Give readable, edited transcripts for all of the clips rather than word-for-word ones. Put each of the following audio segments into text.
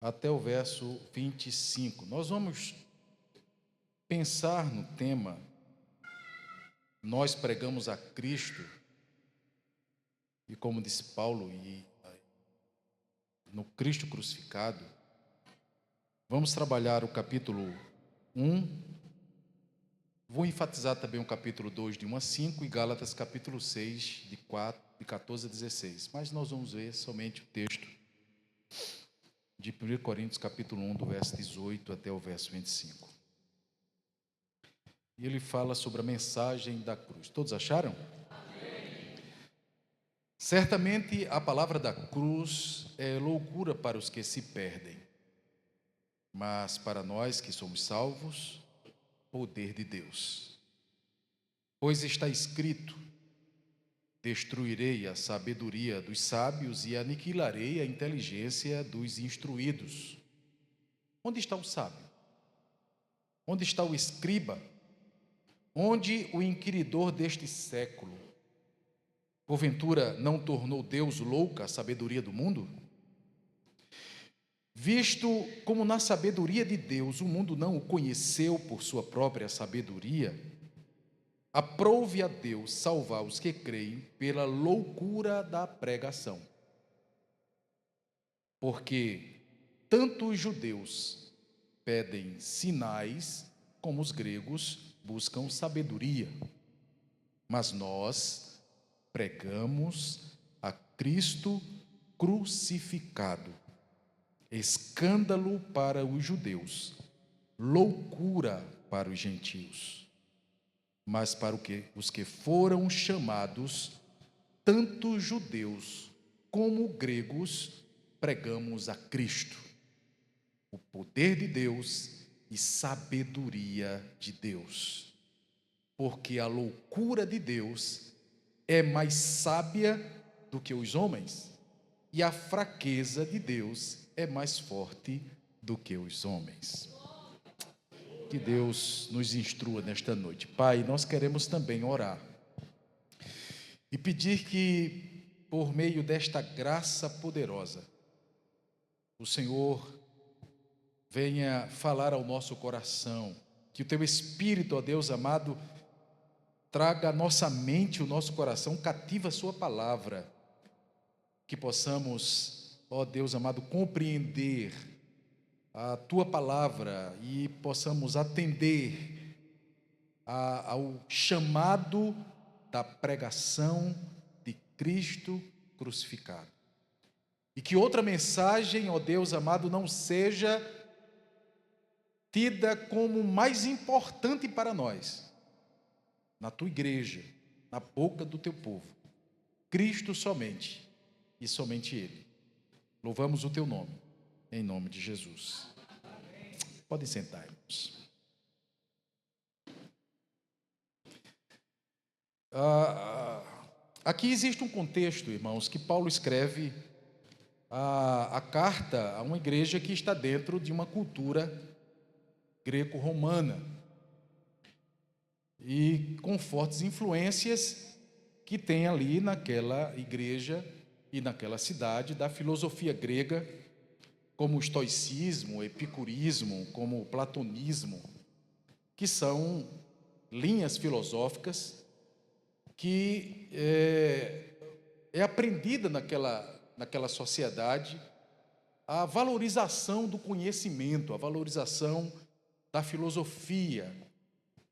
até o verso 25. Nós vamos pensar no tema "Nós pregamos a Cristo", e como disse Paulo, no Cristo crucificado. Vamos trabalhar o capítulo 1, vou enfatizar também o capítulo 2, de 1 a 5, e Gálatas capítulo 6, de 14 a 16, mas nós vamos ver somente o texto de 1 Coríntios capítulo 1, do verso 18 até o verso 25. E ele fala sobre a mensagem da cruz. Todos acharam? Amém. Certamente a palavra da cruz é loucura para os que se perdem, mas para nós que somos salvos, poder de Deus. Pois está escrito: destruirei a sabedoria dos sábios e aniquilarei a inteligência dos instruídos. Onde está o sábio? Onde está o escriba? Onde o inquiridor deste século? Porventura não tornou Deus louca a sabedoria do mundo? Visto como na sabedoria de Deus o mundo não o conheceu por sua própria sabedoria, aprouve a Deus salvar os que creem pela loucura da pregação. Porque tanto os judeus pedem sinais, como os gregos buscam sabedoria. Mas nós pregamos a Cristo crucificado, escândalo para os judeus, loucura para os gentios. Mas para os que foram chamados, tanto judeus como gregos, pregamos a Cristo, o poder de Deus e sabedoria de Deus. Porque a loucura de Deus é mais sábia do que os homens, e a fraqueza de Deus é mais forte do que os homens. Que Deus nos instrua nesta noite. Pai, nós queremos também orar e pedir que, por meio desta graça poderosa, o Senhor venha falar ao nosso coração, que o Teu Espírito, ó Deus amado, traga à nossa mente, o nosso coração, cativa a Sua palavra, que possamos, ó Deus amado, compreender a Tua palavra e possamos atender ao chamado da pregação de Cristo crucificado. E que outra mensagem, ó Deus amado, não seja tida como mais importante para nós, na Tua igreja, na boca do Teu povo. Cristo somente, e somente Ele. Louvamos o Teu nome, em nome de Jesus. Podem sentar, irmãos. Aqui existe um contexto, irmãos, que Paulo escreve a carta a uma igreja que está dentro de uma cultura greco-romana e com fortes influências que tem ali naquela igreja e naquela cidade da filosofia grega, como o estoicismo, o epicurismo, como o platonismo, que são linhas filosóficas que é aprendida naquela sociedade a valorização do conhecimento, a valorização da filosofia.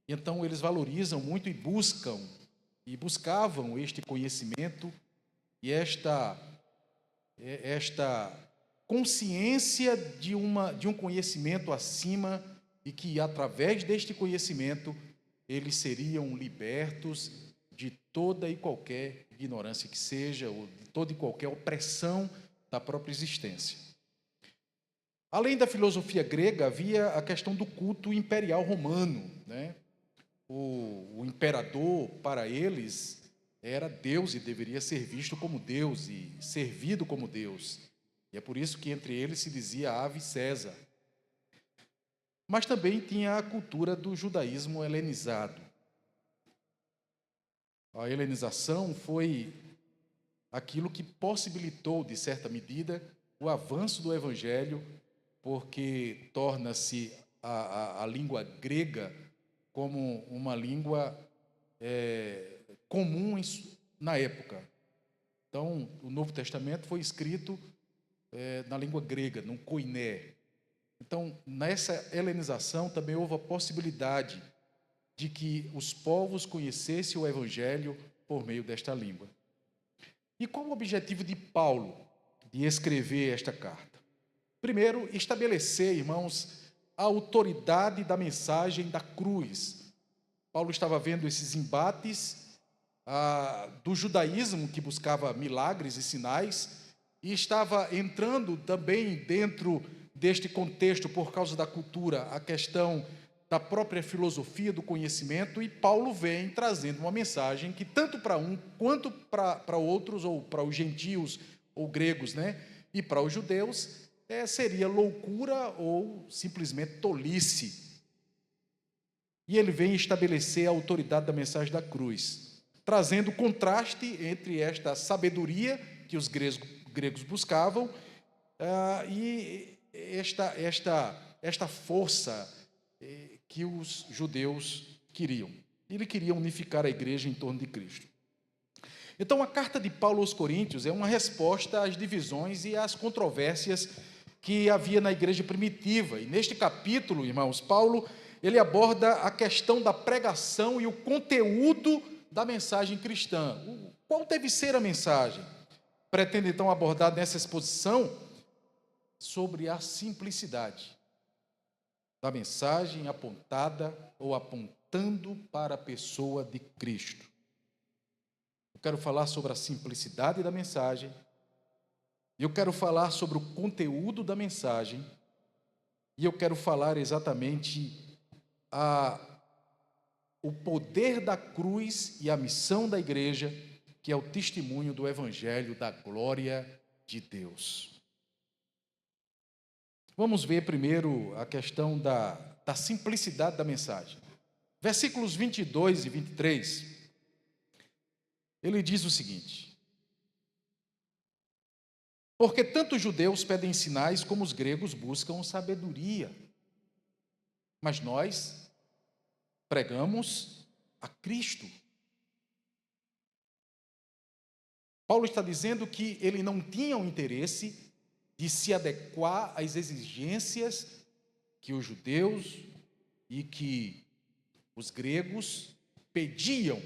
Então eles valorizam muito e buscavam este conhecimento e esta consciência de um conhecimento acima, e que através deste conhecimento eles seriam libertos de toda e qualquer ignorância que seja, ou de toda e qualquer opressão da própria existência. Além da filosofia grega, havia a questão do culto imperial romano, né? O imperador, para eles, era Deus e deveria ser visto como Deus e servido como Deus. E é por isso que entre eles se dizia Ave César. Mas também tinha a cultura do judaísmo helenizado. A helenização foi aquilo que possibilitou, de certa medida, o avanço do Evangelho porque torna-se a língua grega como uma língua comum na época. Então, o Novo Testamento foi escrito na língua grega, no koiné. Então, nessa helenização também houve a possibilidade de que os povos conhecessem o Evangelho por meio desta língua. E qual o objetivo de Paulo de escrever esta carta? Primeiro, estabelecer, irmãos, a autoridade da mensagem da cruz. Paulo estava vendo esses embates do judaísmo, que buscava milagres e sinais, e estava entrando também dentro deste contexto, por causa da cultura, a questão da própria filosofia do conhecimento, e Paulo vem trazendo uma mensagem que tanto para um quanto para outros, ou para os gentios ou gregos, e para os judeus, seria loucura ou simplesmente tolice. E ele vem estabelecer a autoridade da mensagem da cruz, trazendo contraste entre esta sabedoria que os gregos buscavam e esta força que os judeus queriam. Ele queria unificar a igreja em torno de Cristo. Então, a carta de Paulo aos Coríntios é uma resposta às divisões e às controvérsias que havia na igreja primitiva. E neste capítulo, irmãos, Paulo ele aborda a questão da pregação e o conteúdo da mensagem cristã. Qual deve ser a mensagem? Pretende, então, abordar nessa exposição sobre a simplicidade da mensagem apontada ou apontando para a pessoa de Cristo. Eu quero falar sobre a simplicidade da mensagem, eu quero falar sobre o conteúdo da mensagem, e eu quero falar exatamente o poder da cruz e a missão da igreja, que é o testemunho do Evangelho da glória de Deus. Vamos ver primeiro a questão da simplicidade da mensagem. Versículos 22 e 23, ele diz o seguinte: porque tanto os judeus pedem sinais, como os gregos buscam sabedoria. Mas nós pregamos a Cristo. Paulo está dizendo que ele não tinha o interesse de se adequar às exigências que os judeus e que os gregos pediam.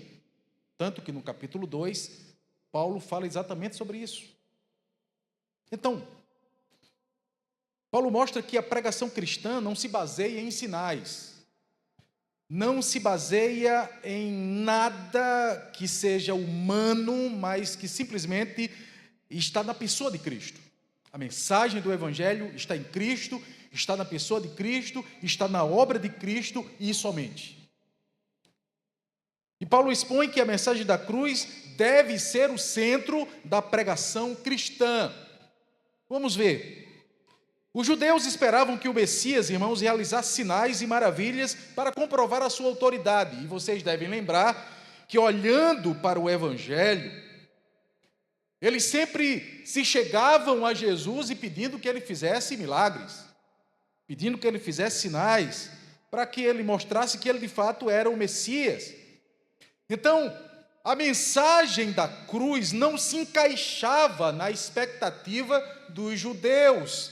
Tanto que no capítulo 2, Paulo fala exatamente sobre isso. Então, Paulo mostra que a pregação cristã não se baseia em sinais, não se baseia em nada que seja humano, mas que simplesmente está na pessoa de Cristo. A mensagem do Evangelho está em Cristo, está na pessoa de Cristo, está na obra de Cristo e somente. E Paulo expõe que a mensagem da cruz deve ser o centro da pregação cristã. Vamos ver. Os judeus esperavam que o Messias, irmãos, realizasse sinais e maravilhas para comprovar a sua autoridade. E vocês devem lembrar que, olhando para o Evangelho, eles sempre se chegavam a Jesus e pedindo que ele fizesse milagres, pedindo que ele fizesse sinais, para que ele mostrasse que ele de fato era o Messias. Então, a mensagem da cruz não se encaixava na expectativa dos judeus,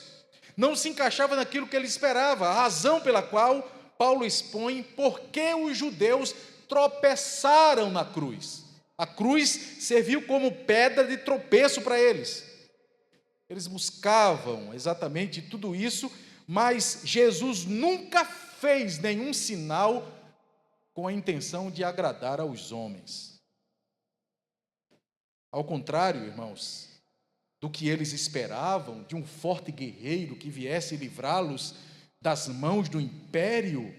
não se encaixava naquilo que ele esperava, a razão pela qual Paulo expõe por que os judeus tropeçaram na cruz. A cruz serviu como pedra de tropeço para eles. Eles buscavam exatamente tudo isso, mas Jesus nunca fez nenhum sinal com a intenção de agradar aos homens. Ao contrário, irmãos, do que eles esperavam, de um forte guerreiro que viesse livrá-los das mãos do império,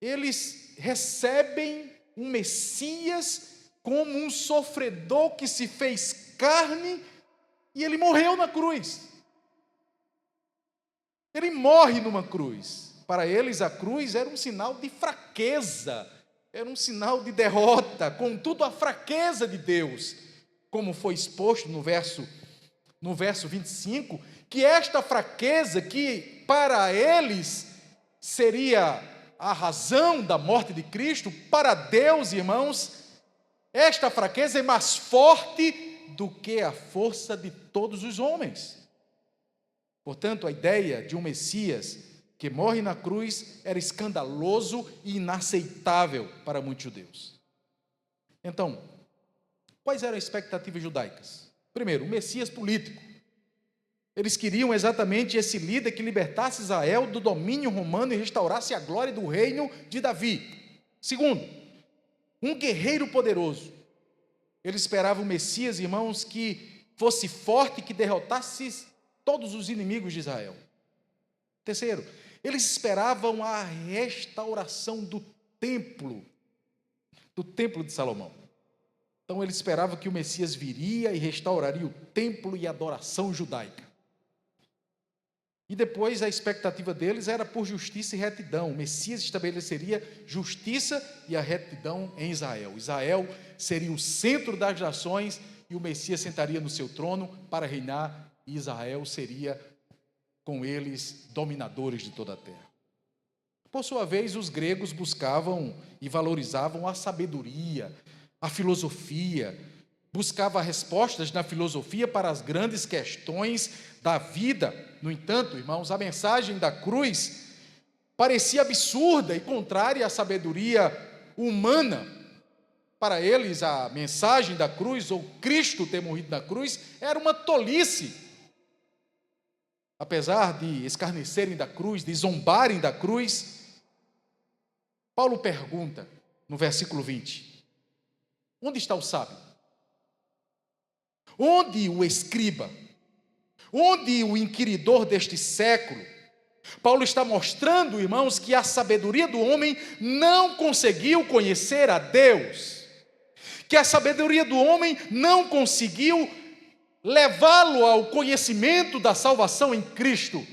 eles recebem um Messias como um sofredor que se fez carne e ele morreu na cruz. Ele morre numa cruz. Para eles, a cruz era um sinal de fraqueza, era um sinal de derrota. Contudo, a fraqueza de Deus, como foi exposto no verso no verso 25, que esta fraqueza, que para eles seria a razão da morte de Cristo, para Deus, irmãos, esta fraqueza é mais forte do que a força de todos os homens. Portanto, a ideia de um Messias que morre na cruz era escandaloso e inaceitável para muitos judeus. Então, quais eram as expectativas judaicas? Primeiro, o Messias político. Eles queriam exatamente esse líder que libertasse Israel do domínio romano e restaurasse a glória do reino de Davi. Segundo, um guerreiro poderoso. Eles esperavam o Messias, irmãos, que fosse forte, que derrotasse todos os inimigos de Israel. Terceiro, eles esperavam a restauração do templo de Salomão. Então eles esperavam que o Messias viria e restauraria o templo e a adoração judaica. E depois a expectativa deles era por justiça e retidão. O Messias estabeleceria justiça e a retidão em Israel. Israel seria o centro das nações e o Messias sentaria no seu trono para reinar, e Israel seria com eles dominadores de toda a terra. Por sua vez, os gregos buscavam e valorizavam a sabedoria, a filosofia, buscava respostas na filosofia para as grandes questões da vida. No entanto, irmãos, a mensagem da cruz parecia absurda e contrária à sabedoria humana. Para eles, a mensagem da cruz, ou Cristo ter morrido na cruz, era uma tolice. Apesar de escarnecerem da cruz, de zombarem da cruz, Paulo pergunta, no versículo 20, onde está o sábio? Onde o escriba? Onde o inquiridor deste século? Paulo está mostrando, irmãos, que a sabedoria do homem não conseguiu conhecer a Deus, que a sabedoria do homem não conseguiu levá-lo ao conhecimento da salvação em Cristo.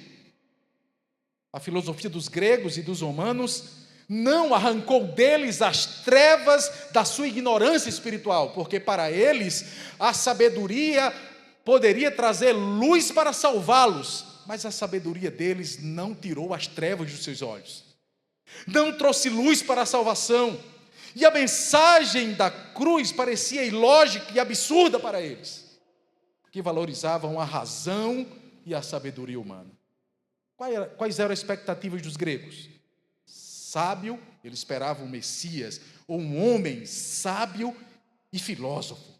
A filosofia dos gregos e dos romanos não arrancou deles as trevas da sua ignorância espiritual, porque para eles a sabedoria poderia trazer luz para salvá-los, mas a sabedoria deles não tirou as trevas dos seus olhos, não trouxe luz para a salvação, e a mensagem da cruz parecia ilógica e absurda para eles, que valorizavam a razão e a sabedoria humana. Quais eram as expectativas dos gregos? Sábio, eles esperavam um Messias, ou um homem sábio e filósofo.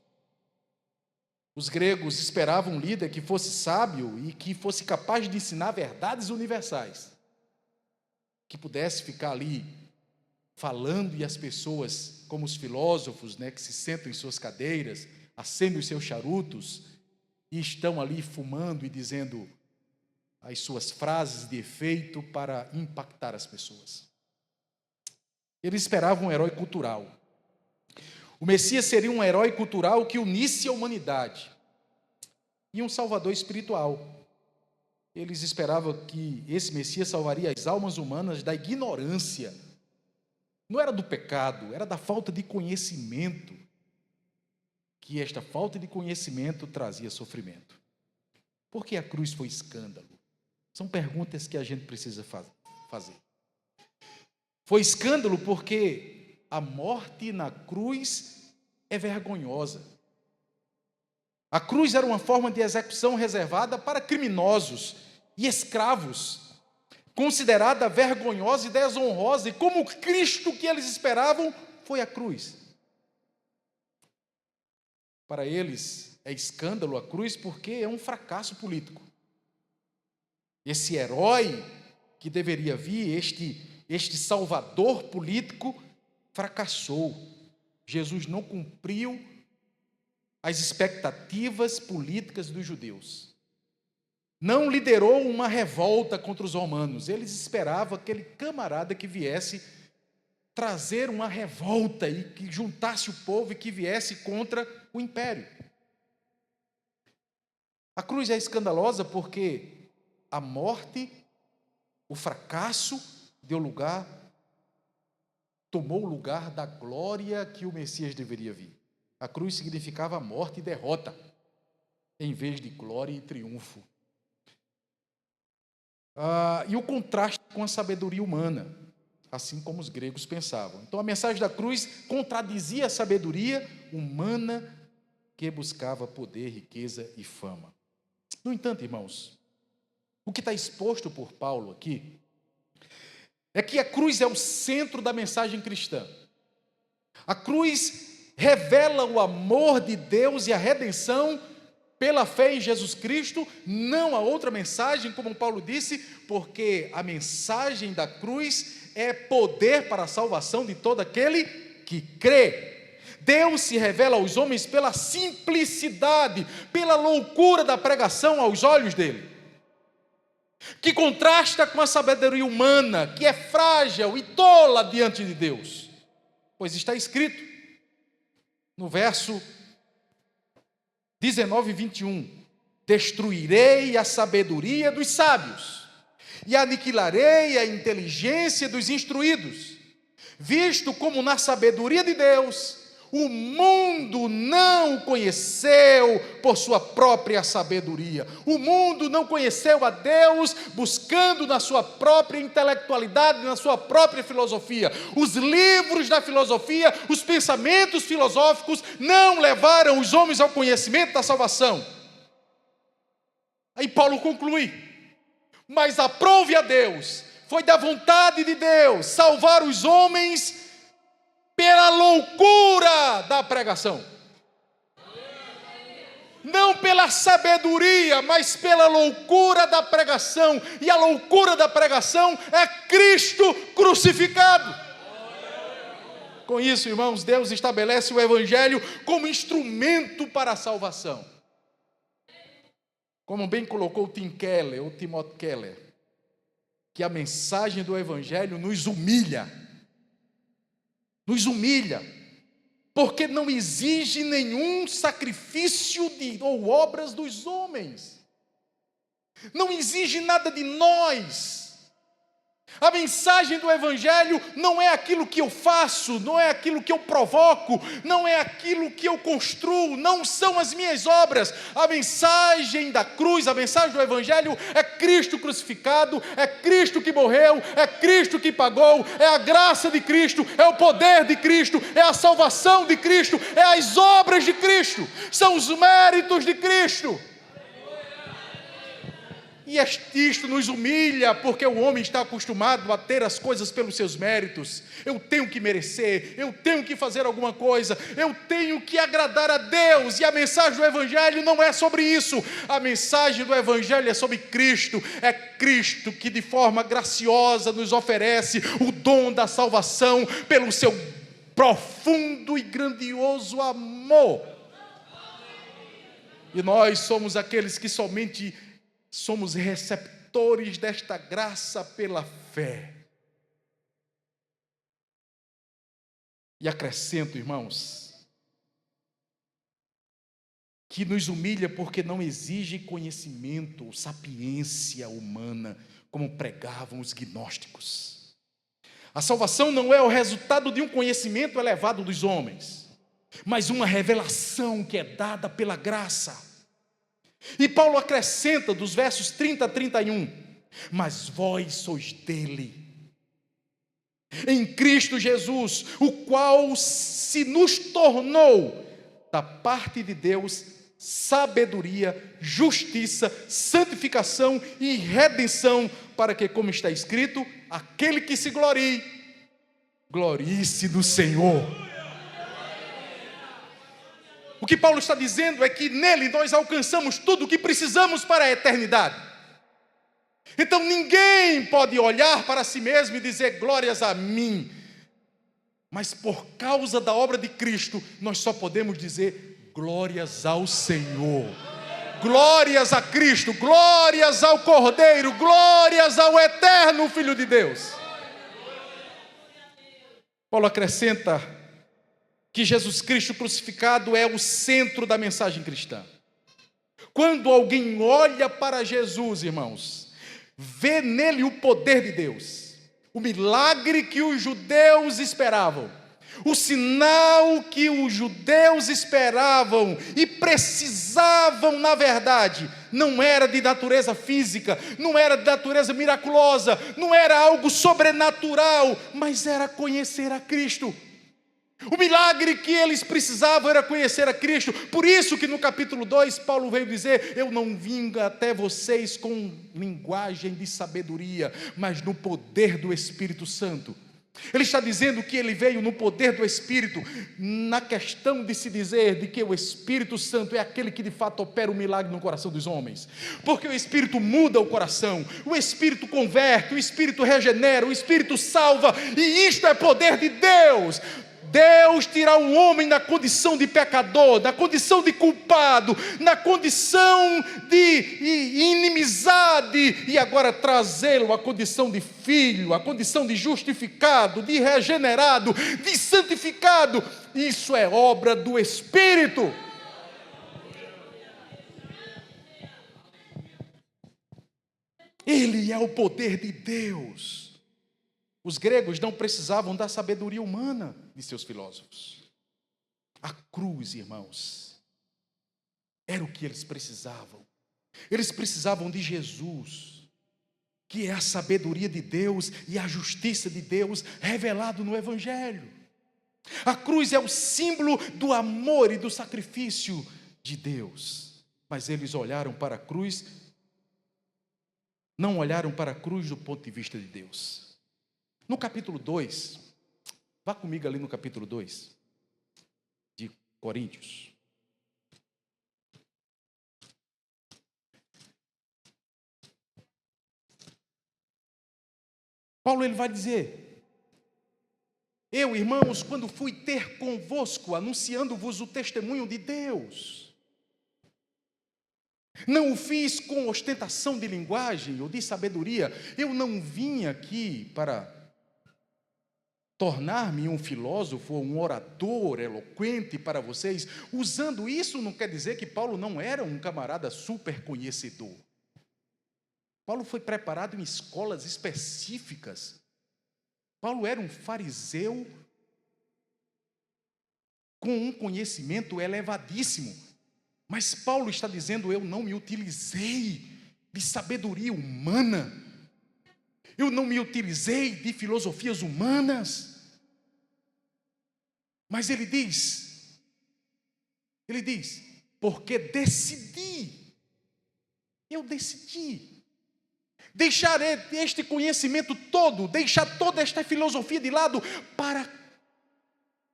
Os gregos esperavam um líder que fosse sábio e que fosse capaz de ensinar verdades universais, que pudesse ficar ali falando e as pessoas, como os filósofos, que se sentam em suas cadeiras, acendem os seus charutos e estão ali fumando e dizendo as suas frases de efeito para impactar as pessoas. Eles esperavam um herói cultural. O Messias seria um herói cultural que unisse a humanidade e um salvador espiritual. Eles esperavam que esse Messias salvaria as almas humanas da ignorância. Não era do pecado, era da falta de conhecimento, que esta falta de conhecimento trazia sofrimento. Por que a cruz foi escândalo? São perguntas que a gente precisa fazer. Foi escândalo porque a morte na cruz é vergonhosa. A cruz era uma forma de execução reservada para criminosos e escravos, considerada vergonhosa e desonrosa, e como o Cristo que eles esperavam foi a cruz. Para eles é escândalo a cruz porque é um fracasso político. Esse herói que deveria vir, este salvador político, fracassou. Jesus não cumpriu as expectativas políticas dos judeus. Não liderou uma revolta contra os romanos. Eles esperavam aquele camarada que viesse trazer uma revolta e que juntasse o povo e que viesse contra o império. A cruz é escandalosa porque a morte, o fracasso tomou o lugar da glória que o Messias deveria vir. A cruz significava morte e derrota. em vez de glória e triunfo. E o contraste com a sabedoria humana, assim como os gregos pensavam. Então a mensagem da cruz contradizia a sabedoria humana que buscava poder, riqueza e fama. No entanto, irmãos, o que está exposto por Paulo aqui é que a cruz é o centro da mensagem cristã. A cruz revela o amor de Deus e a redenção pela fé em Jesus Cristo, não a outra mensagem, como Paulo disse, porque a mensagem da cruz é poder para a salvação de todo aquele que crê. Deus se revela aos homens pela simplicidade, pela loucura da pregação aos olhos dele, que contrasta com a sabedoria humana, que é frágil e tola diante de Deus. Pois está escrito no verso 19 e 21, destruirei a sabedoria dos sábios e aniquilarei a inteligência dos instruídos, visto como na sabedoria de Deus o mundo não o conheceu por sua própria sabedoria. O mundo não conheceu a Deus buscando na sua própria intelectualidade, na sua própria filosofia. Os livros da filosofia, os pensamentos filosóficos não levaram os homens ao conhecimento da salvação. Aí Paulo conclui: mas aprove a Deus, foi da vontade de Deus salvar os homens pela loucura da pregação. Não pela sabedoria, mas pela loucura da pregação. E a loucura da pregação é Cristo crucificado. Com isso, irmãos, Deus estabelece o Evangelho como instrumento para a salvação. Como bem colocou Tim Keller, ou Timothy Keller, que a mensagem do Evangelho nos humilha, porque não exige nenhum sacrifício ou obras dos homens, não exige nada de nós. A mensagem do Evangelho não é aquilo que eu faço, não é aquilo que eu provoco, não é aquilo que eu construo, não são as minhas obras. A mensagem da cruz, a mensagem do Evangelho é Cristo crucificado, é Cristo que morreu, é Cristo que pagou, é a graça de Cristo, é o poder de Cristo, é a salvação de Cristo, é as obras de Cristo, são os méritos de Cristo. E isto nos humilha, porque o homem está acostumado a ter as coisas pelos seus méritos. Eu tenho que merecer, eu tenho que fazer alguma coisa, eu tenho que agradar a Deus. E a mensagem do Evangelho não é sobre isso. A mensagem do Evangelho é sobre Cristo. É Cristo que de forma graciosa nos oferece o dom da salvação pelo seu profundo e grandioso amor. E nós somos aqueles que somente somos receptores desta graça pela fé. E acrescento, irmãos, que nos humilha porque não exige conhecimento ou sapiência humana, como pregavam os gnósticos. A salvação não é o resultado de um conhecimento elevado dos homens, mas uma revelação que é dada pela graça. E Paulo acrescenta dos versos 30 a 31, mas vós sois dele, em Cristo Jesus, o qual se nos tornou, da parte de Deus, sabedoria, justiça, santificação e redenção, para que, como está escrito, aquele que se glorie, glorie-se no Senhor. O que Paulo está dizendo é que nele nós alcançamos tudo o que precisamos para a eternidade. Então ninguém pode olhar para si mesmo e dizer glórias a mim. Mas por causa da obra de Cristo, nós só podemos dizer glórias ao Senhor. Glórias a Cristo, glórias ao Cordeiro, glórias ao eterno Filho de Deus. Paulo acrescenta que Jesus Cristo crucificado é o centro da mensagem cristã. Quando alguém olha para Jesus, irmãos, vê nele o poder de Deus, o milagre que os judeus esperavam, O sinal que os judeus esperavam e precisavam, na verdade, não era de natureza física, não era de natureza miraculosa, não era algo sobrenatural, mas era conhecer a Cristo. O milagre que eles precisavam era conhecer a Cristo. Por isso que no capítulo 2, Paulo veio dizer: eu não vim até vocês com linguagem de sabedoria, mas no poder do Espírito Santo. Ele está dizendo que ele veio no poder do Espírito, na questão de se dizer de que o Espírito Santo é aquele que de fato opera o milagre no coração dos homens, porque o Espírito muda o coração, o Espírito converte, o Espírito regenera, o Espírito salva, e isto é poder de Deus. Deus tirar um homem da condição de pecador, da condição de culpado, na condição de inimizade, e agora trazê-lo à condição de filho, à condição de justificado, de regenerado, de santificado. Isso é obra do Espírito. Ele é o poder de Deus. Os gregos não precisavam da sabedoria humana de seus filósofos. A cruz, irmãos, era o que eles precisavam. Eles precisavam de Jesus, que é a sabedoria de Deus e a justiça de Deus revelado no Evangelho. A cruz é o símbolo do amor e do sacrifício de Deus. Mas eles olharam para a cruz, não olharam para a cruz do ponto de vista de Deus. No capítulo 2, vá comigo ali no capítulo 2 de Coríntios. Paulo ele vai dizer: eu, irmãos, quando fui ter convosco, anunciando-vos o testemunho de Deus, não o fiz com ostentação de linguagem ou de sabedoria. Eu não vim aqui para tornar-me um filósofo ou um orador eloquente para vocês. Usando isso, não quer dizer que Paulo não era um camarada super conhecedor. Paulo foi preparado em escolas específicas. Paulo era um fariseu com um conhecimento elevadíssimo. Mas Paulo está dizendo: eu não me utilizei de sabedoria humana, eu não me utilizei de filosofias humanas. Mas ele diz, porque eu decidi deixar este conhecimento todo, deixar toda esta filosofia de lado, para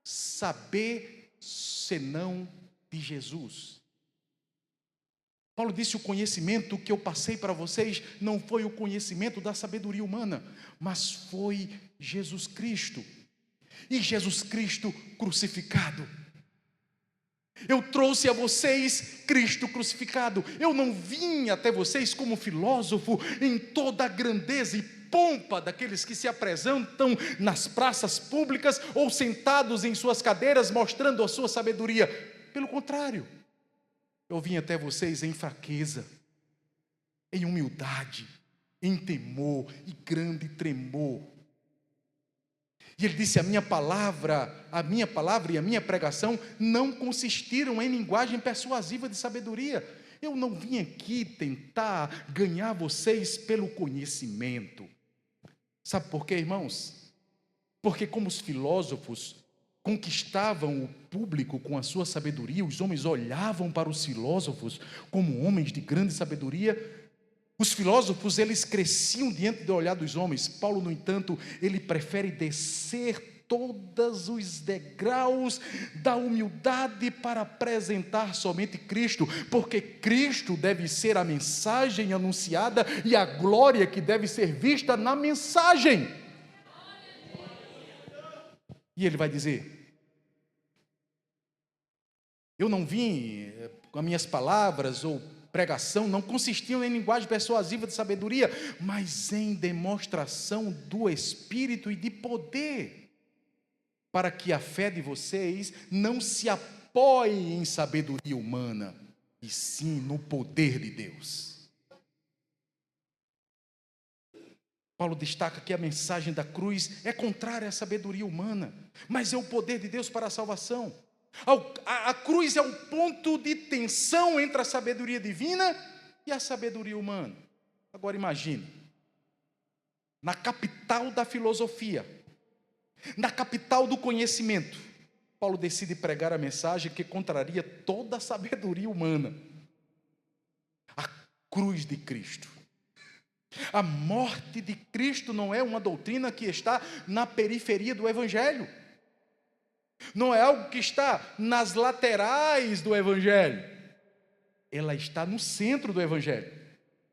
saber senão de Jesus. Paulo disse: o conhecimento que eu passei para vocês não foi o conhecimento da sabedoria humana, mas foi Jesus Cristo, e Jesus Cristo crucificado. Eu trouxe a vocês Cristo crucificado. Eu não vim até vocês como filósofo em toda a grandeza e pompa daqueles que se apresentam nas praças públicas ou sentados em suas cadeiras mostrando a sua sabedoria. Pelo contrário, eu vim até vocês em fraqueza, em humildade, em temor e grande tremor. E ele disse: a minha palavra e a minha pregação não consistiram em linguagem persuasiva de sabedoria. Eu não vim aqui tentar ganhar vocês pelo conhecimento. Sabe por quê, irmãos? Porque como os filósofos conquistavam o público com a sua sabedoria, os homens olhavam para os filósofos como homens de grande sabedoria. Os filósofos, eles cresciam diante do olhar dos homens. Paulo, no entanto, ele prefere descer todos os degraus da humildade para apresentar somente Cristo, porque Cristo deve ser a mensagem anunciada e a glória que deve ser vista na mensagem. E ele vai dizer: eu não vim com as minhas palavras ou pregação não consistiam em linguagem persuasiva de sabedoria, mas em demonstração do Espírito e de poder, para que a fé de vocês não se apoie em sabedoria humana, e sim no poder de Deus. Paulo destaca que a mensagem da cruz é contrária à sabedoria humana, mas é o poder de Deus para a salvação. A cruz é um ponto de tensão entre a sabedoria divina e a sabedoria humana. Agora imagine, na capital da filosofia, na capital do conhecimento, Paulo decide pregar a mensagem que contraria toda a sabedoria humana: a cruz de Cristo. A morte de Cristo não é uma doutrina que está na periferia do Evangelho, não é algo que está nas laterais do Evangelho, ela está no centro do Evangelho,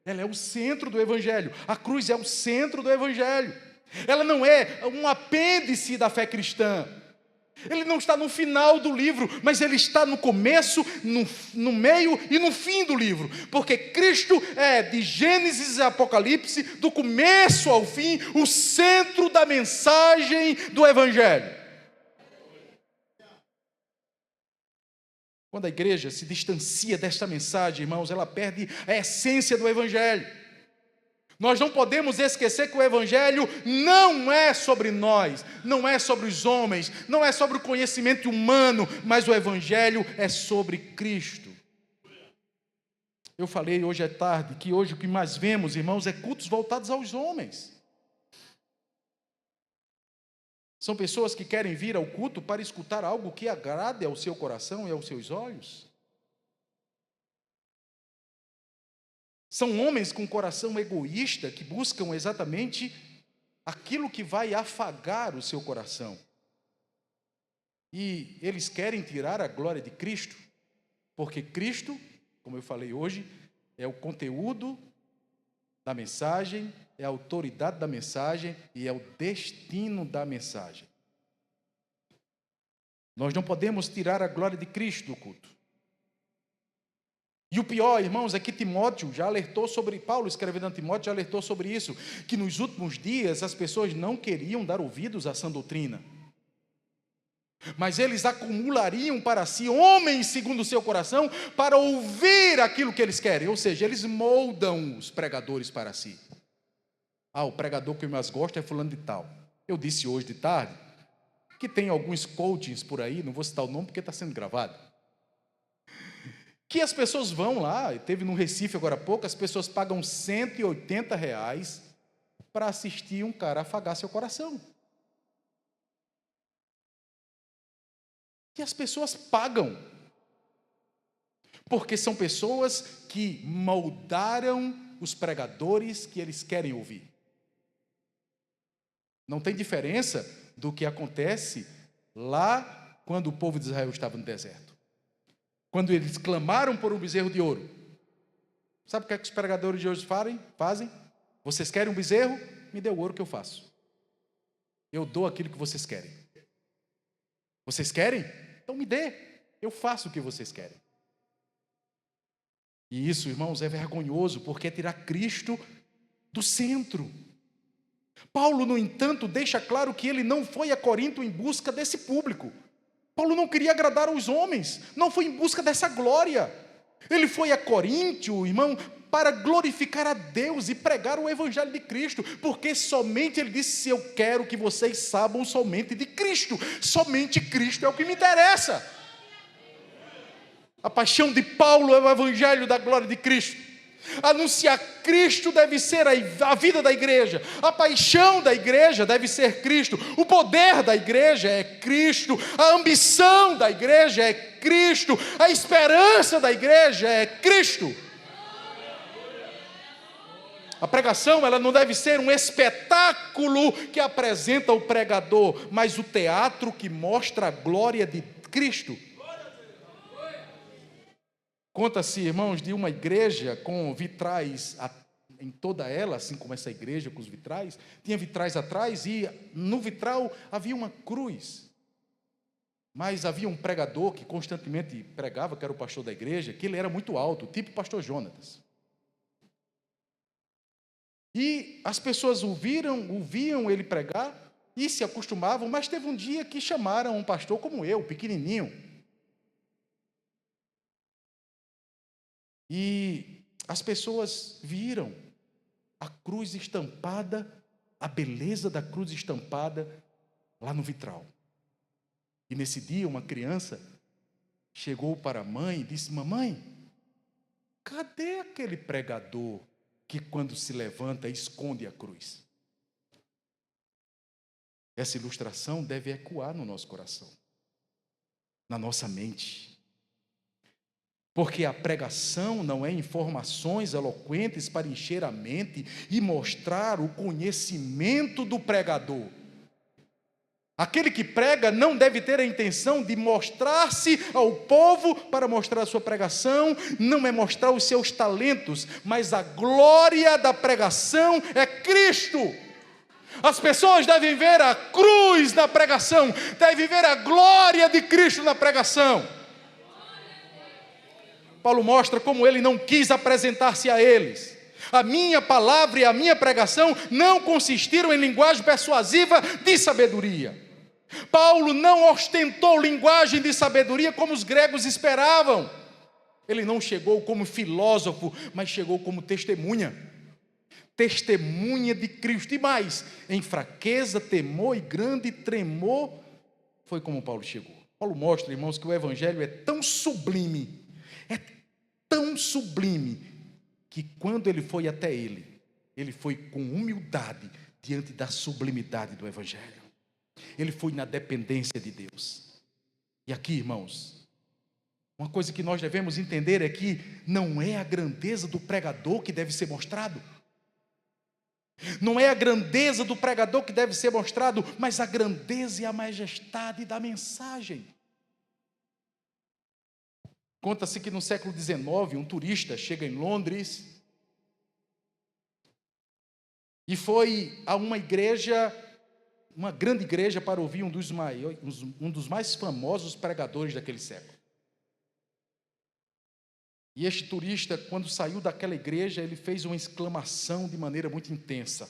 ela é o centro do Evangelho, a cruz é o centro do Evangelho, ela não é um apêndice da fé cristã, ele não está no final do livro, mas ele está no começo, no meio e no fim do livro, porque Cristo é, de Gênesis a Apocalipse, do começo ao fim, o centro da mensagem do Evangelho. Quando a igreja se distancia desta mensagem, irmãos, ela perde a essência do Evangelho. Nós não podemos esquecer que o Evangelho não é sobre nós, não é sobre os homens, não é sobre o conhecimento humano, mas o Evangelho é sobre Cristo. Eu falei hoje à tarde que hoje o que mais vemos, irmãos, é cultos voltados aos homens. São pessoas que querem vir ao culto para escutar algo que agrade ao seu coração e aos seus olhos. São homens com coração egoísta que buscam exatamente aquilo que vai afagar o seu coração. E eles querem tirar a glória de Cristo, porque Cristo, como eu falei hoje, é o conteúdo da mensagem, é a autoridade da mensagem e é o destino da mensagem. Nós não podemos tirar a glória de Cristo do culto. E o pior, irmãos, é que Timóteo já alertou sobre, Paulo escrevendo a Timóteo já alertou sobre isso, que nos últimos dias as pessoas não queriam dar ouvidos à sã doutrina, mas eles acumulariam para si homens segundo o seu coração para ouvir aquilo que eles querem, ou seja, eles moldam os pregadores para si. O pregador que eu mais gosto é fulano de tal. Eu disse hoje de tarde que tem alguns coachings por aí, não vou citar o nome porque está sendo gravado, que as pessoas vão lá, teve no Recife agora há pouco, as pessoas pagam R$180 para assistir um cara afagar seu coração. E as pessoas pagam, porque são pessoas que moldaram os pregadores que eles querem ouvir. Não tem diferença do que acontece lá quando o povo de Israel estava no deserto. Quando eles clamaram por um bezerro de ouro. Sabe o que é que os pregadores de hoje fazem? Vocês querem um bezerro? Me dê o ouro que eu faço. Eu dou aquilo que vocês querem. Vocês querem? Então me dê. Eu faço o que vocês querem. E isso, irmãos, é vergonhoso, porque é tirar Cristo do centro. Paulo, no entanto, deixa claro que ele não foi a Corinto em busca desse público. Paulo não queria agradar aos homens, não foi em busca dessa glória. Ele foi a Coríntio, irmão, para glorificar a Deus e pregar o Evangelho de Cristo, porque somente ele disse: eu quero que vocês saibam somente de Cristo, somente Cristo é o que me interessa. A paixão de Paulo é o Evangelho da glória de Cristo. Anunciar Cristo deve ser a vida da igreja, a paixão da igreja deve ser Cristo, o poder da igreja é Cristo, a ambição da igreja é Cristo, a esperança da igreja é Cristo. A pregação, ela não deve ser um espetáculo que apresenta o pregador, mas o teatro que mostra a glória de Cristo. Conta-se, irmãos, de uma igreja com vitrais em toda ela, assim como essa igreja com os vitrais, tinha vitrais atrás e no vitral havia uma cruz. Mas havia um pregador que constantemente pregava, que era o pastor da igreja, que ele era muito alto, tipo o pastor Jonatas. E as pessoas ouviam ele pregar e se acostumavam, mas teve um dia que chamaram um pastor como eu, pequenininho. E as pessoas viram a cruz estampada a beleza da cruz estampada lá no vitral. E nesse dia, uma criança chegou para a mãe e disse: mamãe, cadê aquele pregador que quando se levanta esconde a cruz? Essa ilustração deve ecoar no nosso coração, na nossa mente. Porque a pregação não é informações eloquentes para encher a mente e mostrar o conhecimento do pregador. Aquele que prega não deve ter a intenção de mostrar-se ao povo para mostrar a sua pregação, não é mostrar os seus talentos, mas a glória da pregação é Cristo. As pessoas devem ver a cruz na pregação, devem ver a glória de Cristo na pregação. Paulo mostra como ele não quis apresentar-se a eles. A minha palavra e a minha pregação não consistiram em linguagem persuasiva de sabedoria. Paulo não ostentou linguagem de sabedoria como os gregos esperavam. Ele não chegou como filósofo, mas chegou como testemunha. Testemunha de Cristo. E mais, em fraqueza, temor e grande tremor, foi como Paulo chegou. Paulo mostra, irmãos, que o evangelho é tão sublime, que quando ele foi até ele foi com humildade diante da sublimidade do evangelho. Ele foi na dependência de Deus. E aqui, irmãos, uma coisa que nós devemos entender é que não é a grandeza do pregador que deve ser mostrado. Não é a grandeza do pregador que deve ser mostrado, mas a grandeza e a majestade da mensagem. Conta-se que no século XIX, um turista chega em Londres e foi a uma igreja, uma grande igreja, para ouvir um dos mais famosos pregadores daquele século. E este turista, quando saiu daquela igreja, ele fez uma exclamação de maneira muito intensa.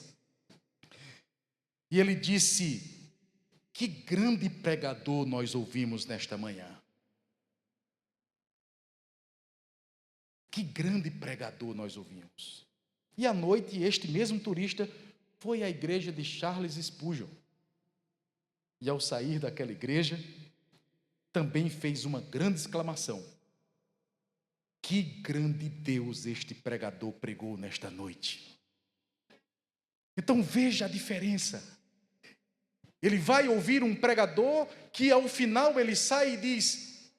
E ele disse: que grande pregador nós ouvimos nesta manhã. Que grande pregador nós ouvimos. E à noite, este mesmo turista foi à igreja de Charles Spurgeon. E ao sair daquela igreja, também fez uma grande exclamação: que grande Deus este pregador pregou nesta noite. Então veja a diferença. Ele vai ouvir um pregador que ao final ele sai e diz: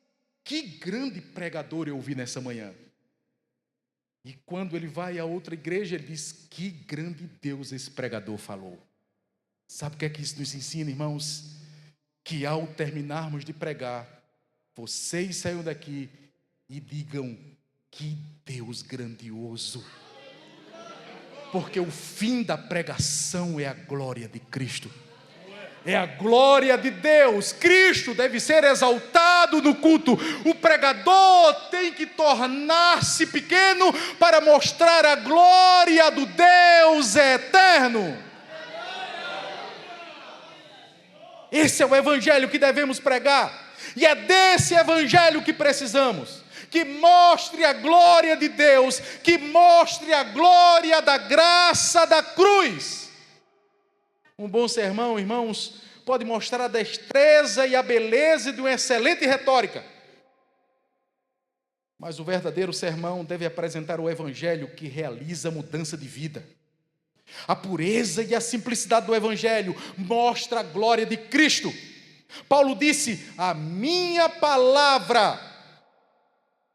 que grande pregador eu ouvi nessa manhã. E quando ele vai a outra igreja, ele diz: que grande Deus esse pregador falou. Sabe o que é que isso nos ensina, irmãos? Que ao terminarmos de pregar, vocês saiam daqui e digam: que Deus grandioso. Porque o fim da pregação é a glória de Cristo. É a glória de Deus. Cristo deve ser exaltado no culto. O pregador tem que tornar-se pequeno para mostrar a glória do Deus eterno. Esse é o evangelho que devemos pregar. E é desse evangelho que precisamos. Que mostre a glória de Deus. Que mostre a glória da graça da cruz. Um bom sermão, irmãos, pode mostrar a destreza e a beleza de uma excelente retórica. Mas o verdadeiro sermão deve apresentar o evangelho que realiza a mudança de vida. A pureza e a simplicidade do evangelho mostra a glória de Cristo. Paulo disse: a minha palavra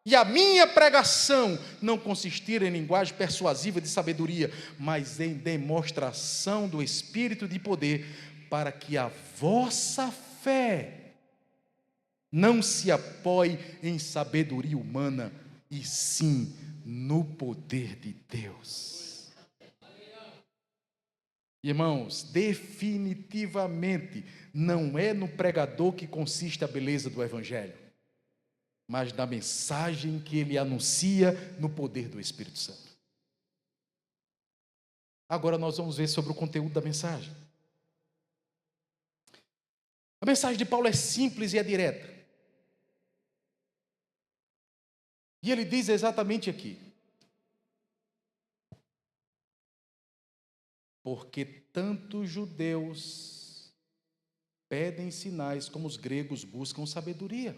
e a minha pregação não consistiram em linguagem persuasiva de sabedoria, mas em demonstração do Espírito de poder, para que a vossa fé não se apoie em sabedoria humana, e sim no poder de Deus. Irmãos, definitivamente não é no pregador que consiste a beleza do evangelho, mas na mensagem que ele anuncia no poder do Espírito Santo. Agora nós vamos ver sobre o conteúdo da mensagem. A mensagem de Paulo é simples e é direta. E ele diz exatamente aqui: porque tanto os judeus pedem sinais como os gregos buscam sabedoria.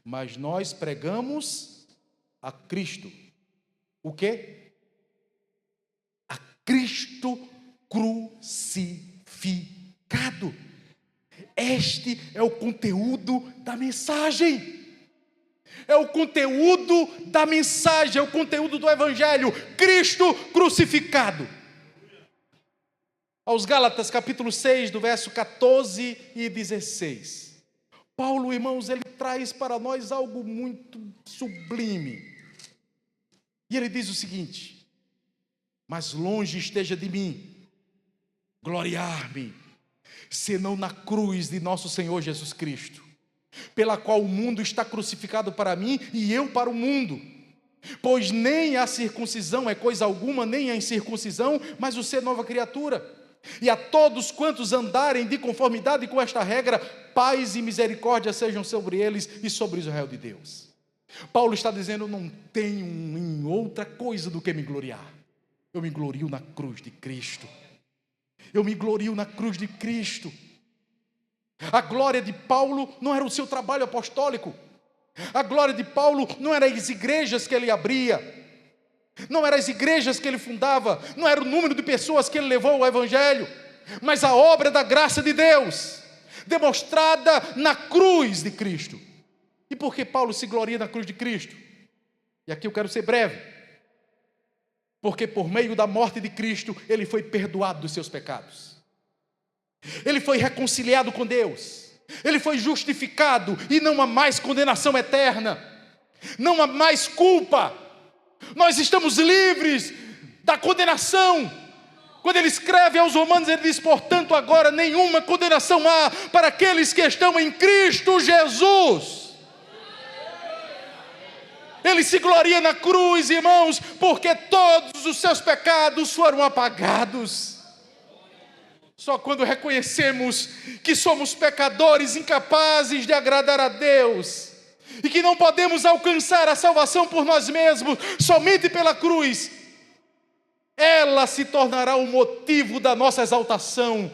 Mas nós pregamos a Cristo. O quê? A Cristo crucificado. Este é o conteúdo da mensagem. É o conteúdo da mensagem, é o conteúdo do Evangelho. Cristo crucificado. Aos Gálatas, capítulo 6, do verso 14 e 16. Paulo, irmãos, ele traz para nós algo muito sublime. E ele diz o seguinte: mas longe esteja de mim gloriar-me, senão na cruz de nosso Senhor Jesus Cristo, pela qual o mundo está crucificado para mim e eu para o mundo. Pois nem a circuncisão é coisa alguma, nem a incircuncisão, mas o ser nova criatura. E a todos quantos andarem de conformidade com esta regra, paz e misericórdia sejam sobre eles e sobre Israel de Deus. Paulo está dizendo: eu não tenho em outra coisa do que me gloriar. Eu me glorio na cruz de Cristo. Eu me glorio na cruz de Cristo. A glória de Paulo não era o seu trabalho apostólico. A glória de Paulo não era as igrejas que ele abria, não eram as igrejas que ele fundava, não era o número de pessoas que ele levou ao Evangelho, mas a obra da graça de Deus, demonstrada na cruz de Cristo. E por que Paulo se gloria na cruz de Cristo? E aqui eu quero ser breve. Porque por meio da morte de Cristo, ele foi perdoado dos seus pecados. Ele foi reconciliado com Deus. Ele foi justificado e não há mais condenação eterna. Não há mais culpa. Nós estamos livres da condenação. Quando ele escreve aos Romanos, ele diz: portanto, agora nenhuma condenação há para aqueles que estão em Cristo Jesus. Ele se gloria na cruz, irmãos, porque todos os seus pecados foram apagados. Só quando reconhecemos que somos pecadores incapazes de agradar a Deus e que não podemos alcançar a salvação por nós mesmos, somente pela cruz, ela se tornará o motivo da nossa exaltação.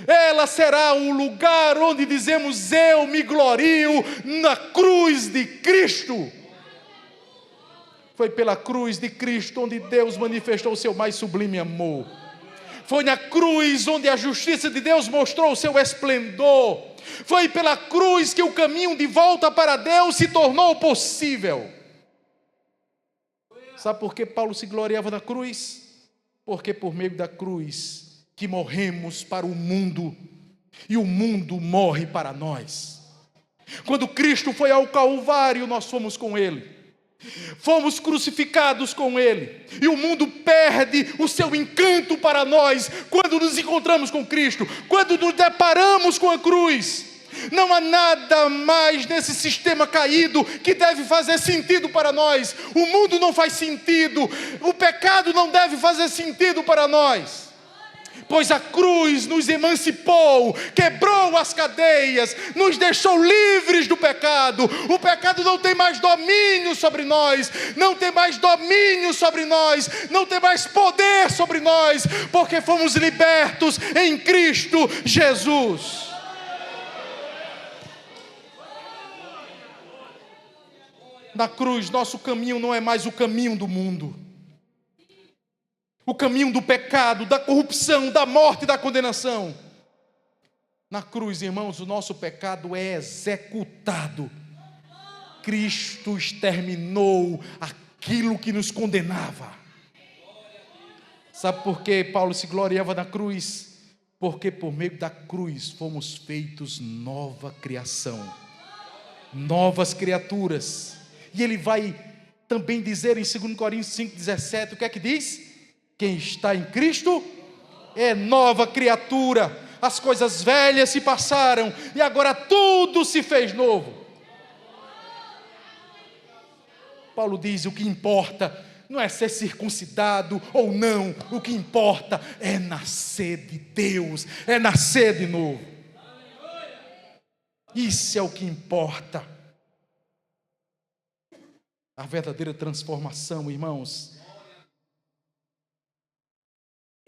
Ela será o lugar onde dizemos: eu me glorio na cruz de Cristo. Foi pela cruz de Cristo onde Deus manifestou o seu mais sublime amor. Foi na cruz onde a justiça de Deus mostrou o seu esplendor. Foi pela cruz que o caminho de volta para Deus se tornou possível. Sabe por que Paulo se gloriava na cruz? Porque por meio da cruz que morremos para o mundo e o mundo morre para nós. Quando Cristo foi ao Calvário, nós fomos com Ele. Fomos crucificados com Ele, e o mundo perde o seu encanto para nós quando nos encontramos com Cristo, quando nos deparamos com a cruz. Não há nada mais nesse sistema caído que deve fazer sentido para nós. O mundo não faz sentido, o pecado não deve fazer sentido para nós. Pois a cruz nos emancipou, quebrou as cadeias, nos deixou livres do pecado. O pecado não tem mais domínio sobre nós, não tem mais domínio sobre nós, não tem mais poder sobre nós, porque fomos libertos em Cristo Jesus. Na cruz, nosso caminho não é mais o caminho do mundo. O caminho do pecado, da corrupção, da morte e da condenação. Na cruz, irmãos, o nosso pecado é executado. Cristo exterminou aquilo que nos condenava. Sabe por que Paulo se gloriava na cruz? Porque por meio da cruz fomos feitos nova criação, novas criaturas. E ele vai também dizer em 2 Coríntios 5,17, o que é que diz? Quem está em Cristo é nova criatura. As coisas velhas se passaram e agora tudo se fez novo. Paulo diz: o que importa não é ser circuncidado ou não, o que importa é nascer de Deus, é nascer de novo. Isso é o que importa. A verdadeira transformação, irmãos,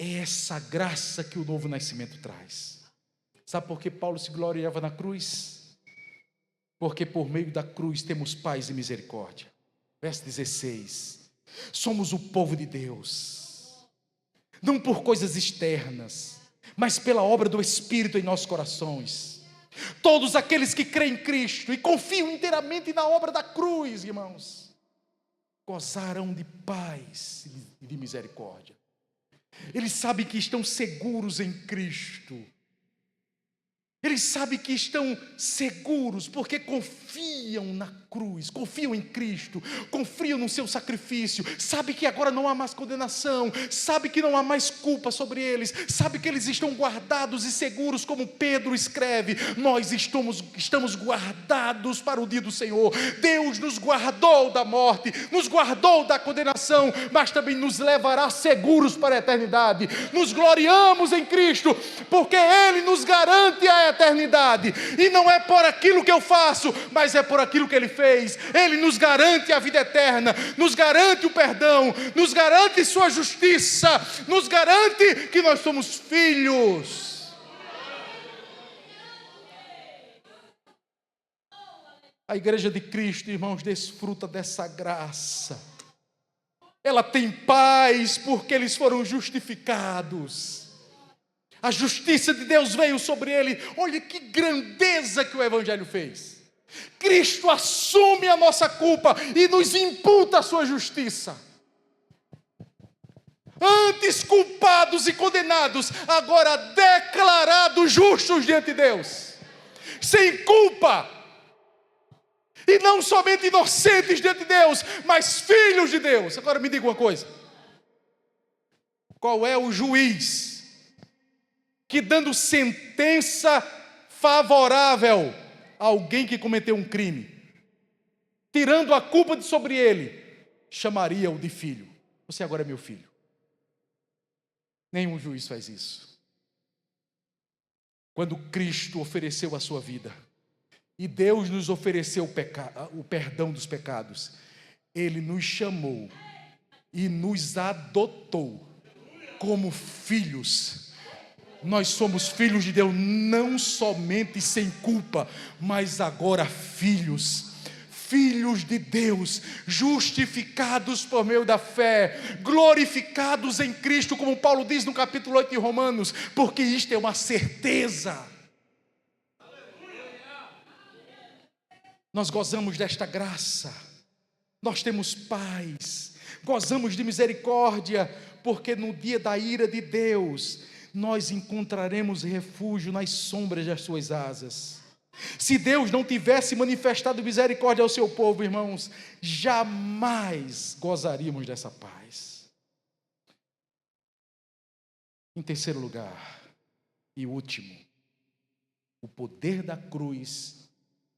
É essa graça que o novo nascimento traz. Sabe por que Paulo se gloriava na cruz? Porque por meio da cruz temos paz e misericórdia. Verso 16. Somos o povo de Deus, não por coisas externas, mas pela obra do Espírito em nossos corações. Todos aqueles que creem em Cristo e confiam inteiramente na obra da cruz, irmãos, gozarão de paz e de misericórdia. Eles sabem que estão seguros em Cristo. Eles sabem que estão seguros porque confiam na cruz, confiam em Cristo, confiam no seu sacrifício, sabem que agora não há mais condenação, sabem que não há mais culpa sobre eles, sabem que eles estão guardados e seguros, como Pedro escreve: nós estamos guardados para o dia do Senhor. Deus nos guardou da morte, nos guardou da condenação, mas também nos levará seguros para a eternidade. Nos gloriamos em Cristo, porque Ele nos garante a eternidade, e não é por aquilo que eu faço, mas é por aquilo que Ele fez. Ele nos garante a vida eterna, nos garante o perdão, nos garante sua justiça, nos garante que nós somos filhos. A igreja de Cristo, irmãos, desfruta dessa graça. Ela tem paz porque eles foram justificados. A justiça de Deus veio sobre ele. Olha que grandeza que o Evangelho fez. Cristo assume a nossa culpa e nos imputa a sua justiça. Antes culpados e condenados, agora declarados justos diante de Deus, sem culpa. E não somente inocentes diante de Deus, mas filhos de Deus. Agora me diga uma coisa: qual é o juiz que, dando sentença favorável a alguém que cometeu um crime, tirando a culpa de sobre ele, chamaria-o de filho? Você agora é meu filho. Nenhum juiz faz isso. Quando Cristo ofereceu a sua vida e Deus nos ofereceu o perdão dos pecados, Ele nos chamou e nos adotou como filhos. Nós somos filhos de Deus, não somente sem culpa, mas agora filhos de Deus, justificados por meio da fé, glorificados em Cristo, como Paulo diz no capítulo 8 de Romanos, porque isto é uma certeza. Nós gozamos desta graça, nós temos paz, gozamos de misericórdia, porque no dia da ira de Deus, nós encontraremos refúgio nas sombras das suas asas. Se Deus não tivesse manifestado misericórdia ao seu povo, irmãos, jamais gozaríamos dessa paz. Em terceiro lugar, e último, o poder da cruz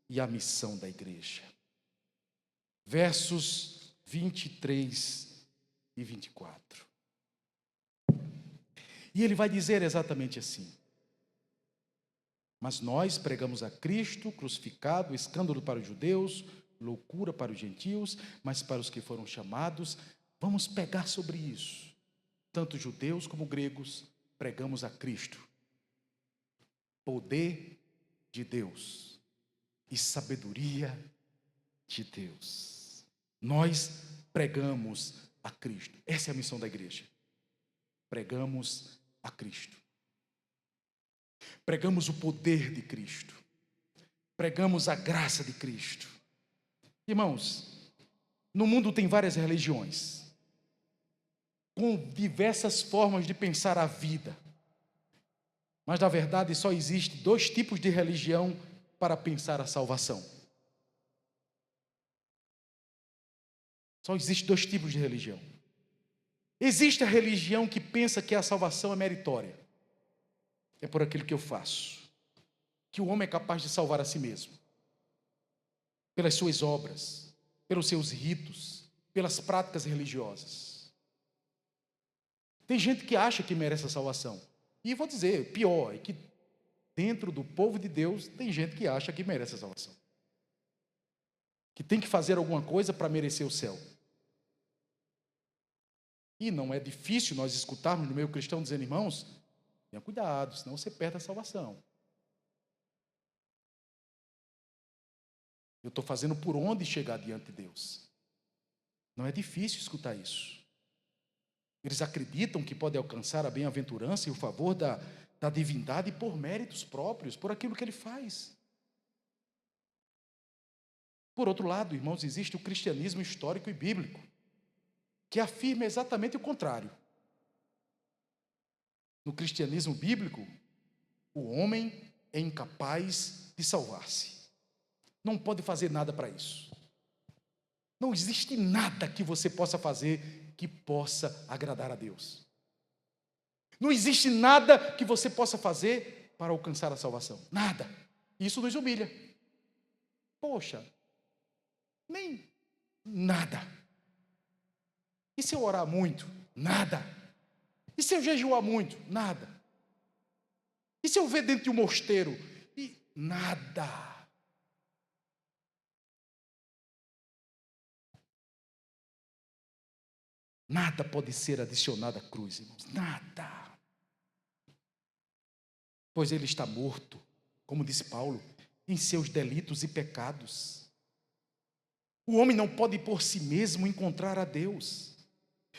e a missão da igreja. Versos 23 e 24. E ele vai dizer exatamente assim: mas nós pregamos a Cristo crucificado, escândalo para os judeus, loucura para os gentios, mas para os que foram chamados, vamos pegar sobre isso. Tanto judeus como gregos, pregamos a Cristo. Poder de Deus e sabedoria de Deus. Nós pregamos a Cristo. Essa é a missão da igreja. Pregamos a Cristo. Pregamos o poder de Cristo. Pregamos a graça de Cristo. Irmãos, no mundo tem várias religiões, com diversas formas de pensar a vida. Mas na verdade só existe dois tipos de religião para pensar a salvação. Só existe dois tipos de religião. Existe a religião que pensa que a salvação é meritória. É por aquilo que eu faço, que o homem é capaz de salvar a si mesmo, pelas suas obras, pelos seus ritos, pelas práticas religiosas. Tem gente que acha que merece a salvação. E vou dizer, pior, é que dentro do povo de Deus tem gente que acha que merece a salvação, que tem que fazer alguma coisa para merecer o céu. E não é difícil nós escutarmos no meio cristão dizendo: irmãos, tenha cuidado, senão você perde a salvação. Eu estou fazendo por onde chegar diante de Deus. Não é difícil escutar isso. Eles acreditam que podem alcançar a bem-aventurança e o favor da divindade por méritos próprios, por aquilo que ele faz. Por outro lado, irmãos, existe o cristianismo histórico e bíblico, que afirma exatamente o contrário. No cristianismo bíblico, o homem é incapaz de salvar-se. Não pode fazer nada para isso. Não existe nada que você possa fazer que possa agradar a Deus. Não existe nada que você possa fazer para alcançar a salvação. Nada. Isso nos humilha. Poxa, nem nada. E se eu orar muito? Nada. E se eu jejuar muito? Nada. E se eu ver dentro de um mosteiro? E nada. Nada pode ser adicionado à cruz, irmãos. Nada. Pois ele está morto, como disse Paulo, em seus delitos e pecados. O homem não pode por si mesmo encontrar a Deus.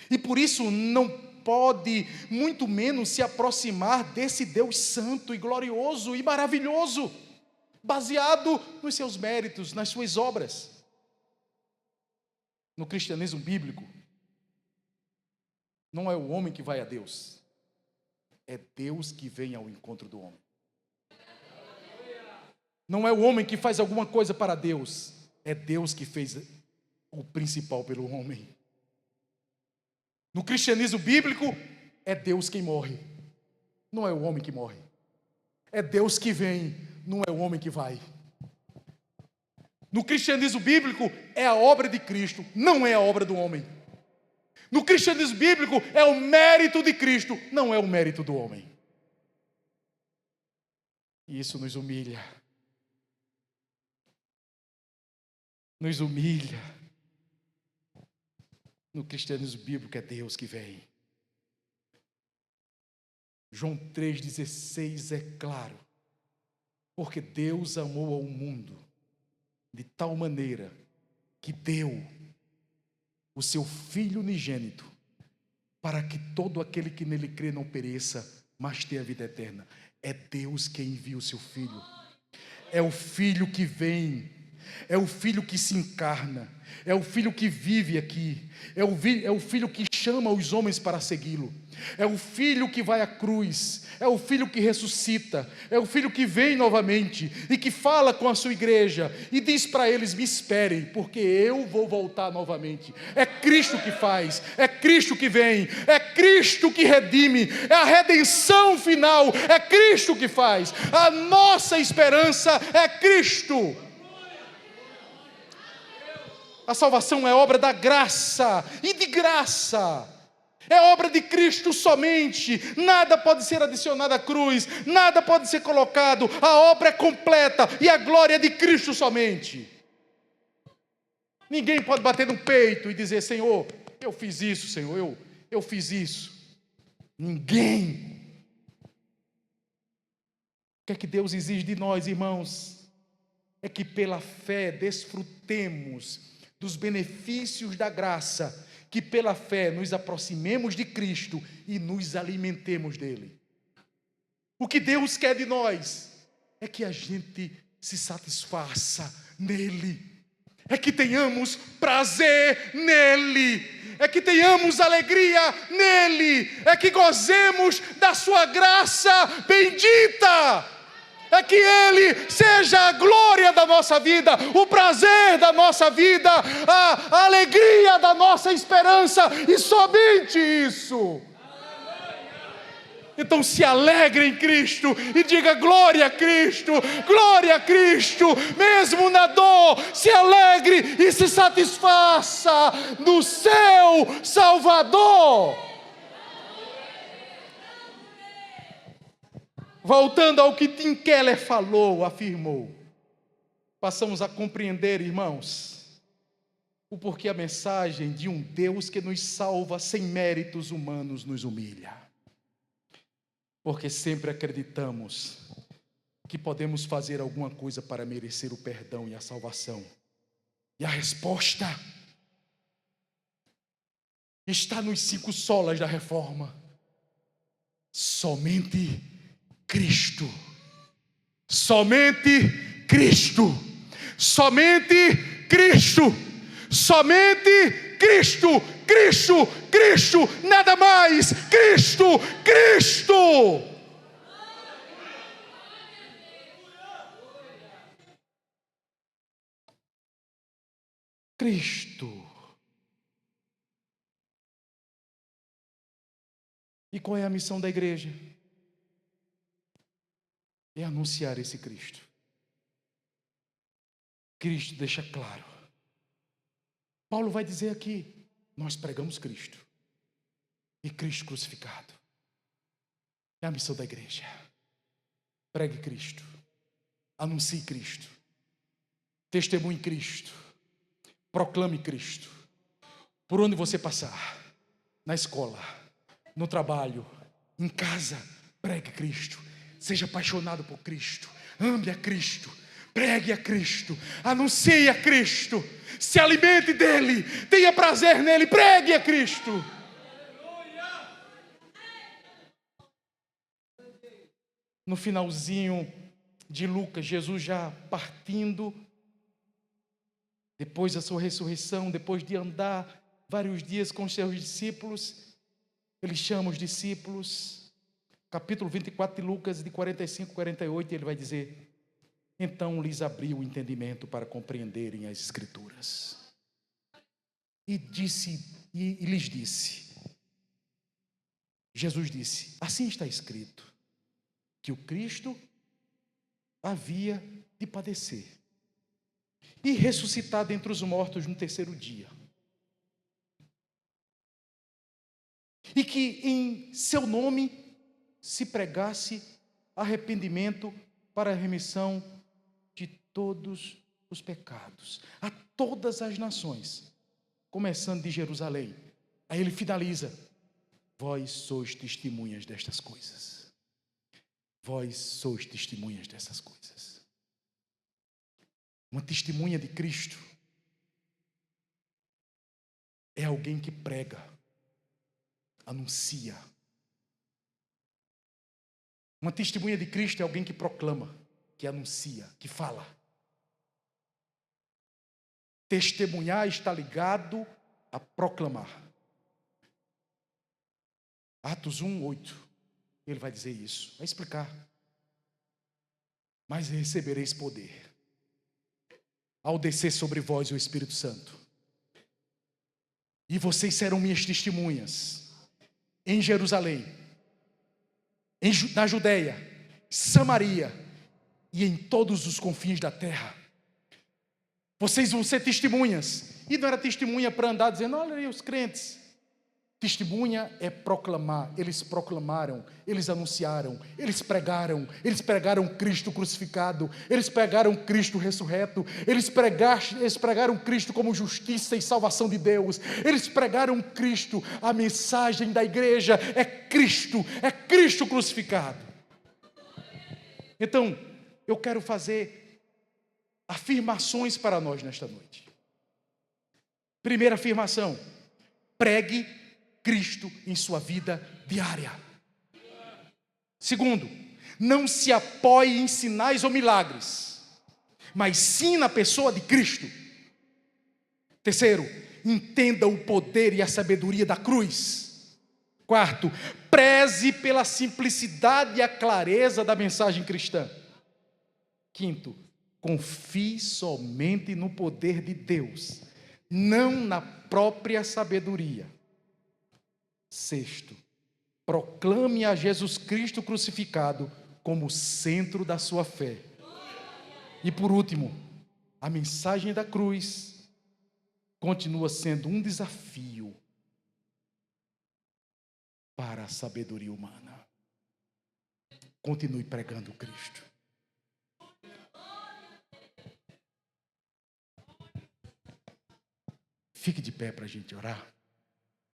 E por isso não pode, muito menos, se aproximar desse Deus santo e glorioso e maravilhoso, baseado nos seus méritos, nas suas obras. No cristianismo bíblico, não é o homem que vai a Deus, é Deus que vem ao encontro do homem. Não é o homem que faz alguma coisa para Deus, é Deus que fez o principal pelo homem. No cristianismo bíblico, é Deus quem morre, não é o homem que morre. É Deus que vem, não é o homem que vai. No cristianismo bíblico, é a obra de Cristo, não é a obra do homem. No cristianismo bíblico, é o mérito de Cristo, não é o mérito do homem. E isso nos humilha. Nos humilha. No cristianismo bíblico, é Deus que vem. João 3,16 é claro. Porque Deus amou ao mundo de tal maneira que deu o seu Filho unigênito, para que todo aquele que nele crê não pereça, mas tenha a vida eterna. É Deus quem envia o seu Filho. É o Filho que vem. É o Filho que se encarna. É o Filho que vive aqui. É o Filho que chama os homens para segui-lo. É o Filho que vai à cruz. É o Filho que ressuscita. É o Filho que vem novamente e que fala com a sua igreja e diz para eles: me esperem, porque eu vou voltar novamente. É Cristo que faz. É Cristo que vem. É Cristo que redime. É a redenção final. É Cristo que faz. A nossa esperança é Cristo. A salvação é obra da graça, e de graça. É obra de Cristo somente. Nada pode ser adicionado à cruz, nada pode ser colocado. A obra é completa e a glória é de Cristo somente. Ninguém pode bater no peito e dizer: Senhor, eu fiz isso, Senhor, eu fiz isso. Ninguém. O que é que Deus exige de nós, irmãos? É que pela fé desfrutemos dos benefícios da graça, que pela fé nos aproximemos de Cristo e nos alimentemos dele. O que Deus quer de nós é que a gente se satisfaça nele, é que tenhamos prazer nele, é que tenhamos alegria nele, é que gozemos da sua graça bendita. É que Ele seja a glória da nossa vida, o prazer da nossa vida, a alegria da nossa esperança, e somente isso. Então se alegre em Cristo e diga: glória a Cristo, mesmo na dor, se alegre e se satisfaça no seu Salvador. Voltando ao que Tim Keller falou, afirmou, passamos a compreender, irmãos, o porquê a mensagem de um Deus que nos salva sem méritos humanos nos humilha. Porque sempre acreditamos que podemos fazer alguma coisa para merecer o perdão e a salvação. E a resposta está nos 5 solas da reforma. Somente Cristo. Somente Cristo. Somente Cristo. Somente Cristo. Cristo. Cristo. Nada mais. Cristo. Cristo. Cristo. E qual é a missão da igreja? É anunciar esse Cristo. Cristo deixa claro. Paulo vai dizer aqui, nós pregamos Cristo. E Cristo crucificado. É a missão da igreja. Pregue Cristo. Anuncie Cristo. Testemunhe Cristo. Proclame Cristo. Por onde você passar. Na escola. No trabalho. Em casa. Pregue Cristo. Seja apaixonado por Cristo. Ame a Cristo. Pregue a Cristo. Anuncie a Cristo. Se alimente dele. Tenha prazer nele. Pregue a Cristo. No finalzinho de Lucas, Jesus já partindo, depois da sua ressurreição, depois de andar vários dias com os seus discípulos, ele chama os discípulos, capítulo 24 de Lucas, de 45 a 48, ele vai dizer: então lhes abriu o entendimento para compreenderem as Escrituras. E lhes disse, Jesus disse, assim está escrito, que o Cristo havia de padecer e ressuscitar dentre os mortos no 3º dia. E que em seu nome se pregasse arrependimento para a remissão de todos os pecados, a todas as nações, começando de Jerusalém. Aí ele finaliza: vós sois testemunhas destas coisas. Vós sois testemunhas dessas coisas. Uma testemunha de Cristo é alguém que prega, anuncia. Uma testemunha de Cristo é alguém que proclama, que anuncia, que fala. Testemunhar está ligado a proclamar. Atos 1:8. Ele vai dizer isso, vai explicar. Mas recebereis poder ao descer sobre vós o Espírito Santo. E vocês serão minhas testemunhas em Jerusalém, na Judeia, Samaria e em todos os confins da terra. Vocês vão ser testemunhas. E não era testemunha para andar dizendo: olha aí os crentes. Testemunha é proclamar. Eles proclamaram, eles anunciaram, eles pregaram Cristo crucificado, eles pregaram Cristo ressurreto, eles pregaram Cristo como justiça e salvação de Deus, eles pregaram Cristo. A mensagem da igreja é Cristo crucificado. Então, eu quero fazer afirmações para nós nesta noite. Primeira afirmação: pregue Cristo em sua vida diária. Segundo, não se apoie em sinais ou milagres, mas sim na pessoa de Cristo. Terceiro, entenda o poder e a sabedoria da cruz. Quarto, preze pela simplicidade e a clareza da mensagem cristã. Quinto, confie somente no poder de Deus, não na própria sabedoria. Sexto, proclame a Jesus Cristo crucificado como centro da sua fé. E por último, a mensagem da cruz continua sendo um desafio para a sabedoria humana. Continue pregando Cristo. Fique de pé para a gente orar.